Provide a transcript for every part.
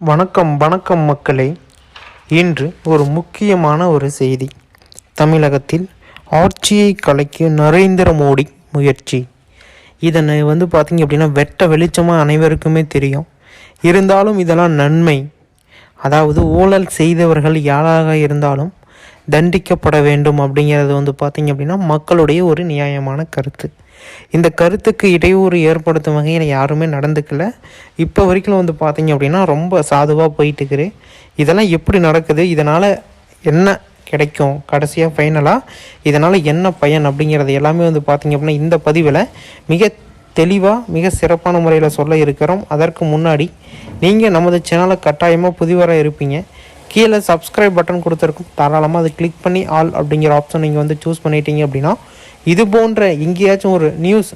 வணக்கம் வணக்கம் மக்களே. இன்று ஒரு முக்கியமான ஒரு செய்தி. தமிழகத்தில் ஆட்சியை கலைக்க நரேந்திர மோடி முயற்சி. இதனை பார்த்திங்க அப்படின்னா வெட்ட வெளிச்சமாக அனைவருக்குமே தெரியும். இருந்தாலும் இதெல்லாம் நன்மை. அதாவது ஊழல் செய்தவர்கள் யாராக இருந்தாலும் தண்டிக்கப்பட வேண்டும் அப்படிங்கிறது பார்த்திங்க அப்படின்னா மக்களுடைய ஒரு நியாயமான கருத்து. இந்த கருத்துக்கு இடையூறு ஏற்படுத்தும் வகையில் யாருமே நடந்துக்கல. இப்போ வரைக்கும் பார்த்திங்க அப்படின்னா ரொம்ப சாதுவாக போயிட்டுருக்குது. இதெல்லாம் எப்படி நடக்குது, இதனால் என்ன கிடைக்கும், கடைசியாக ஃபைனலாக இதனால் என்ன பயன் அப்படிங்கிறது எல்லாமே பார்த்திங்க அப்படின்னா இந்த பதிவில் மிக தெளிவாக மிக சிறப்பான முறையில் சொல்ல இருக்கிறோம். அதற்கு முன்னாடி நீங்கள் நமது சேனலை கட்டாயமாக புதிவராக இருப்பீங்க. கீழே சப்ஸ்கிரைப் பட்டன் கொடுத்துருக்கும், தாராளமாக அதை கிளிக் பண்ணி ஆல் அப்படிங்கிற ஆப்ஷன் நீங்கள் சூஸ் பண்ணிட்டீங்க அப்படின்னா இது போன்ற எங்கேயாச்சும் ஒரு நியூஸ்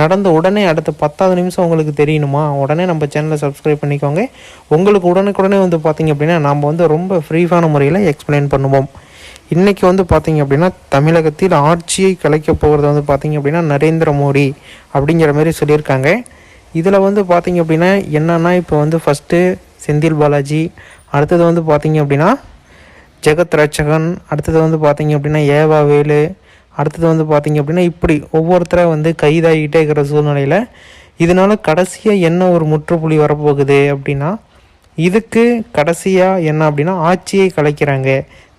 நடந்த உடனே அடுத்த 10வது நிமிஷம் உங்களுக்கு தெரியணுமா, உடனே நம்ம சேனலை சப்ஸ்கிரைப் பண்ணிக்கோங்க. உங்களுக்கு உடனுக்குடனே பார்த்திங்க அப்படின்னா நாம் ரொம்ப ஃப்ரீஃபான முறையில் எக்ஸ்பிளைன் பண்ணுவோம். இன்றைக்கி பார்த்திங்க அப்படின்னா தமிழகத்தில் ஆட்சியை கலைக்க போகிறது பார்த்திங்க அப்படின்னா நரேந்திர மோடி அப்படிங்கிற மாதிரி சொல்லியிருக்காங்க. இதில் பார்த்திங்க அப்படின்னா என்னென்னா இப்போ ஃபஸ்ட்டு செந்தில் பாலாஜி, அடுத்தது பார்த்திங்க அப்படின்னா ஜெகத் ரட்சகன், அடுத்தது பார்த்திங்க அப்படின்னா ஏவா வேலு, அடுத்தது பார்த்திங்க அப்படின்னா இப்படி ஒவ்வொருத்தரை கைதாகிட்டே இருக்கிற சூழ்நிலையில் இதனால் கடைசியாக என்ன ஒரு முற்றுப்புள்ளி வரப்போகுது அப்படின்னா இதுக்கு கடைசியாக என்ன அப்படின்னா ஆட்சியை கலைக்கிறாங்க.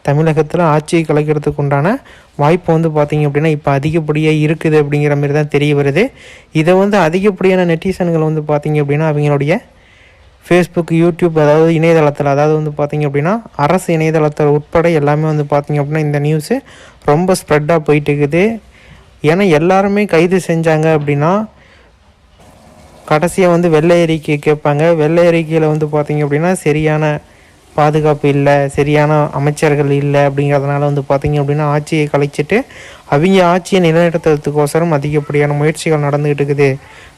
தமிழகத்தில் ஆட்சியை கலைக்கிறதுக்கு உண்டான வாய்ப்பு பார்த்திங்க அப்படின்னா இப்போ அதிகப்படியாக இருக்குது அப்படிங்கிற மாதிரி தான் தெரிய வருது. இதை அதிகப்படியான நெட்டிசன்கள் பார்த்திங்க அப்படின்னா அவங்களுடைய ஃபேஸ்புக், யூடியூப், அதாவது இணையதளத்தில், அதாவது பார்த்திங்க அப்படின்னா அரசு இணையதளத்தில் உட்பட எல்லாமே பார்த்திங்க அப்படின்னா இந்த நியூஸு ரொம்ப ஸ்ப்ரெட்டாக போயிட்டு இருக்குது. ஏன்னா எல்லாருமே கைது செஞ்சாங்க அப்படின்னா கடைசியாக வெள்ளை அறிக்கை கேட்பாங்க. வெள்ளை அறிக்கையில் பார்த்திங்க அப்படின்னா சரியான பாதுகாப்பு இல்லை, சரியான அமைச்சர்கள் இல்லை அப்படிங்கிறதுனால பார்த்திங்க அப்படின்னா ஆட்சியை கலைச்சிட்டு அவங்க ஆட்சியை நிலைநிறுத்துறதுக்கோசரம் அதிகப்படியான முயற்சிகள் நடந்துகிட்டு இருக்குது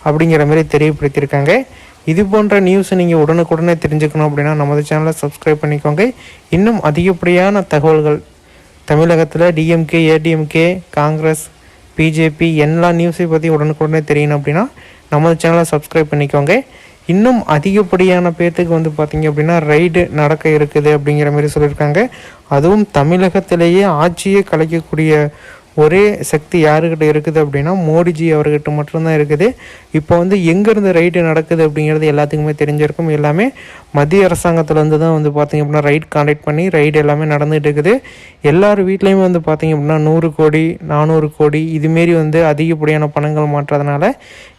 அப்படிங்கிற மாதிரி தெரியப்படுத்தியிருக்காங்க. இது போன்ற நியூஸை நீங்கள் உடனுக்குடனே தெரிஞ்சுக்கணும் அப்படின்னா நமது சேனலை சப்ஸ்கிரைப் பண்ணிக்கோங்க. இன்னும் அதிகப்படியான தகவல்கள் தமிழகத்தில் டிஎம்கே, ஏடிஎம்கே, காங்கிரஸ், பிஜேபி எல்லா நியூஸை பற்றி உடனுக்குடனே தெரியணும் அப்படின்னா நமது சேனலை சப்ஸ்கிரைப் பண்ணிக்கோங்க. இன்னும் அதிகப்படியான பேர்த்துக்கு பார்த்திங்க அப்படின்னா ரைடு நடக்க இருக்குது அப்படிங்கிற மாதிரி சொல்லியிருக்காங்க. அதுவும் தமிழகத்திலேயே ஆட்சியை கலைக்கக்கூடிய ஒரே சக்தி யாருக்கிட்ட இருக்குது அப்படின்னா மோடிஜி அவர்கிட்ட மட்டும்தான் இருக்குது. இப்போ எங்கேருந்து ரைடு நடக்குது அப்படிங்கிறது எல்லாத்துக்குமே தெரிஞ்சிருக்கும். எல்லாமே மத்திய அரசாங்கத்துலேருந்து தான் பார்த்திங்க அப்படின்னா ரைட் கான்டாக்ட் பண்ணி ரைடு எல்லாமே நடந்துகிட்டு இருக்குது. எல்லார் வீட்லேயுமே பார்த்திங்க அப்படின்னா 100 கோடி 400 கோடி இதுமாரி அதிகப்படியான பணங்கள் மாற்றதுனால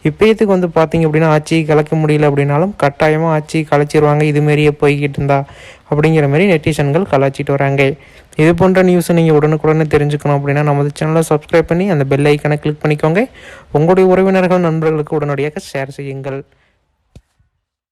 இப்போயத்துக்கு பார்த்திங்க அப்படின்னா ஆட்சியை கலைக்க முடியல அப்படின்னாலும் கட்டாயமாக ஆட்சியை கலைச்சிருவாங்க இதுமாரியே போய்கிட்டு இருந்தா அப்படிங்கிற மாதிரி நெட்டிசன்கள் கலாச்சிட்டு வராங்க. இது போன்ற நியூஸை நீங்கள் உடனுக்குடனே தெரிஞ்சுக்கணும் அப்படின்னா நமது சேனலை சப்ஸ்கிரைப் பண்ணி அந்த பெல் ஐக்கனை கிளிக் பண்ணிக்கோங்க. உங்களுடைய உறவினர்கள், நண்பர்களுக்கு உடனடியாக ஷேர் செய்யுங்கள்.